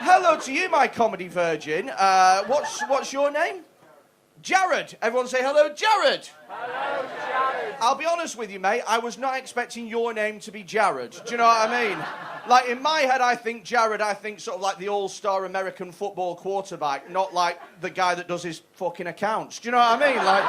hello to you, my comedy virgin. What's your name? Jared. Everyone say hello, Jared. Hello, Jared. I'll be honest with you, mate. I was not expecting your name to be Jared. Do you know what I mean? Like, in my head, I think Jared, I think sort of like the all-star American football quarterback, not like the guy that does his fucking accounts. Do you know what I mean? Like,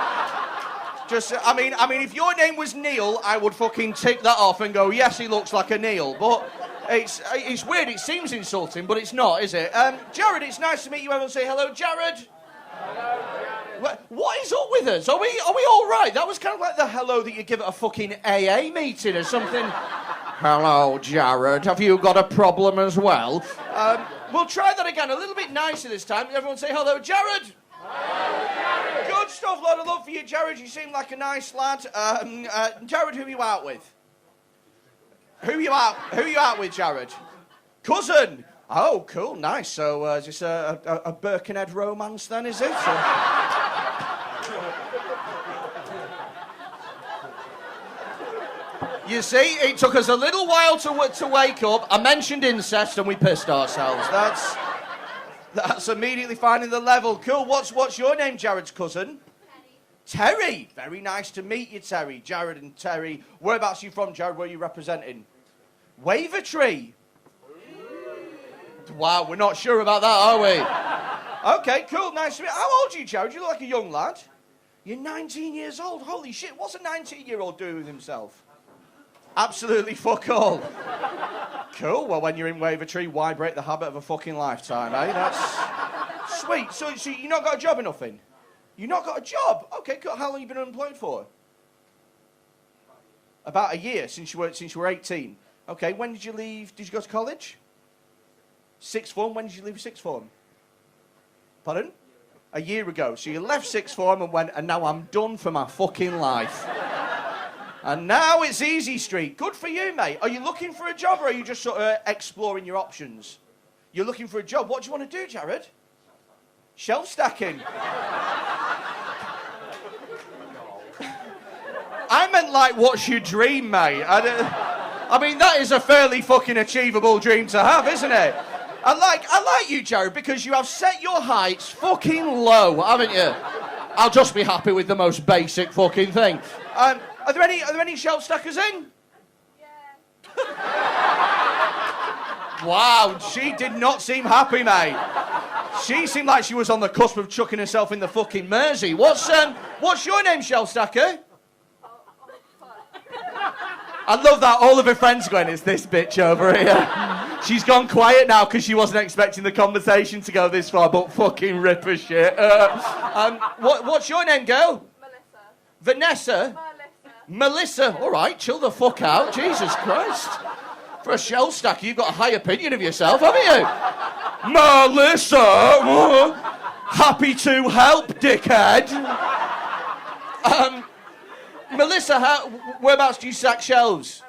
just, I mean, if your name was Neil, I would fucking tick that off and go, yes, he looks like a Neil. But it's weird. It seems insulting, but it's not, is it? Jared, it's nice to meet you. Everyone say hello, Jared. Hello, Jared. What is up with us? Are we all right? That was kind of like the hello that you give at a fucking AA meeting or something. Hello, Jared. Have you got a problem as well? We'll try that again, a little bit nicer this time. Everyone say hello, Jared. Hello, Jared. Good stuff, lot of love for you, Jared. You seem like a nice lad. Jared, who are you out with? Who are you out with, Jared? Cousin. Oh, cool, nice. So, is this a Birkenhead romance then, is it? You see, it took us a little while to wake up. I mentioned incest and we pissed ourselves. That's immediately finding the level. Cool, what's your name, Jared's cousin? Terry. Terry, very nice to meet you, Terry. Jared and Terry. Whereabouts are you from, Jared? Where are you representing? Wavertree. Wow, we're not sure about that, are we? Okay, cool, nice to meet you. How old are you, Jared? You look like a young lad. You're 19 years old. Holy shit, what's a 19-year-old doing with himself? Absolutely fuck all. Cool, well, when you're in Wavertree, why break the habit of a fucking lifetime, eh? That's sweet. So you not got a job or nothing? You not got a job? Okay, cool. How long have you been unemployed for? About a year, since you were 18. Okay, when did you leave? Did you go to college? Sixth form? When did you leave sixth form? Pardon? A year ago. So you left sixth form and went, and now I'm done for my fucking life. And now it's easy street. Good for you, mate. Are you looking for a job or are you just sort of exploring your options? You're looking for a job. What do you want to do, Jared? Shelf stacking. I meant like, what's your dream, mate? I mean, that is a fairly fucking achievable dream to have, isn't it? I like you, Jared, because you have set your heights fucking low, haven't you? I'll just be happy with the most basic fucking thing. Are there any shelf stackers in? Yeah. Wow, she did not seem happy, mate. She seemed like she was on the cusp of chucking herself in the fucking Mersey. What's your name, shelf stacker? I love that all of her friends going, it's this bitch over here. She's gone quiet now because she wasn't expecting the conversation to go this far, but fucking rip her shit. What's your name, girl? Melissa. Vanessa? Melissa. All right, chill the fuck out. Jesus Christ. For a shelf stacker, you've got a high opinion of yourself, haven't you? Melissa. Happy to help, dickhead. Melissa, whereabouts do you stack shelves?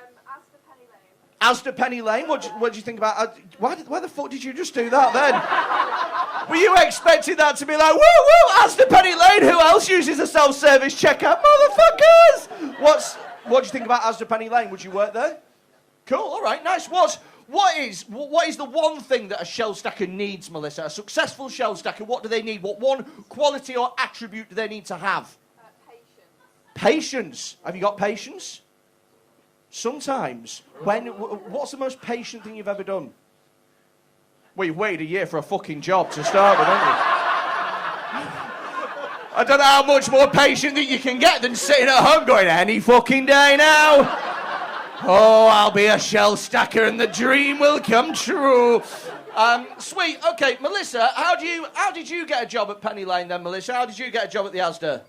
Asda Penny Lane. What do you think about? Why the fuck did you just do that then? Were you expecting that to be like, woo woo, Asda Penny Lane? Who else uses a self-service checkout, motherfuckers? What do you think about Asda Penny Lane? Would you work there? Cool. All right. Nice. What is the one thing that a shelf stacker needs, Melissa? A successful shelf stacker. What do they need? What one quality or attribute do they need to have? Patience. Have you got patience? Sometimes. What's the most patient thing you've ever done? Well, you've waited a year for a fucking job to start with, haven't you? I don't know how much more patient that you can get than sitting at home going, any fucking day now. Oh, I'll be a shelf stacker and the dream will come true. Sweet. Okay, Melissa, how did you get a job at Penny Lane then, Melissa? How did you get a job at the Asda?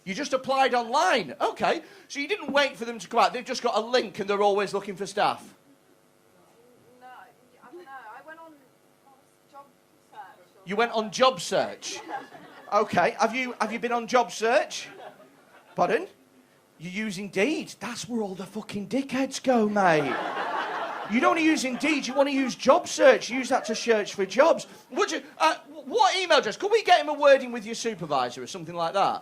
You just applied online? Okay. So you didn't wait for them to come out. They've just got a link and they're always looking for staff? No, I don't know. I went on job search. You went on job search? Okay. Have you been on job search? Pardon? You use Indeed. That's where all the fucking dickheads go, mate. You don't want to use Indeed. You want to use job search. Use that to search for jobs. Would you? What email address? Could we get him a wording with your supervisor or something like that?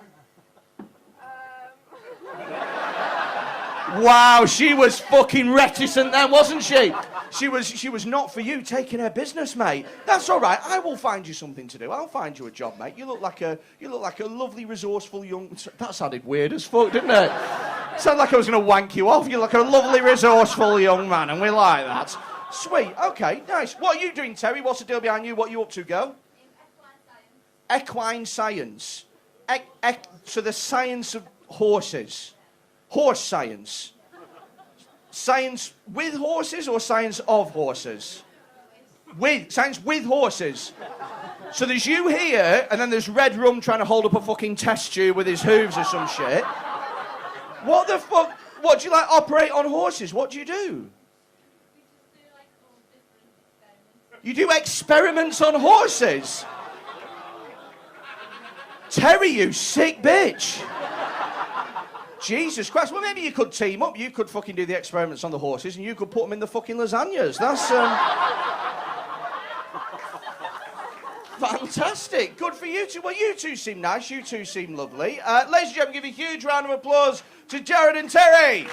Wow, she was fucking reticent then, wasn't she? She was not for you taking her business, mate. That's all right. I will find you something to do. I'll find you a job, mate. You look like a lovely, resourceful young... That sounded weird as fuck, didn't it? Sounded like I was going to wank you off. You're like a lovely, resourceful young man, and we like that. Sweet. Okay, nice. What are you doing, Terry? What's the deal behind you? What are you up to, girl? Equine science. So the science of horses. Horse science. Science with horses or science of horses? Science with horses. So there's you here, and then there's Red Rum trying to hold up a fucking test tube with his hooves or some shit. What the fuck? What, do you like operate on horses? What do you do? You do experiments on horses? Terry, you sick bitch. Jesus Christ. Well, maybe you could team up. You could fucking do the experiments on the horses and you could put them in the fucking lasagnas. That's, fantastic. Good for you two. Well, you two seem nice. You two seem lovely. Ladies and gentlemen, give a huge round of applause to Jared and Terry.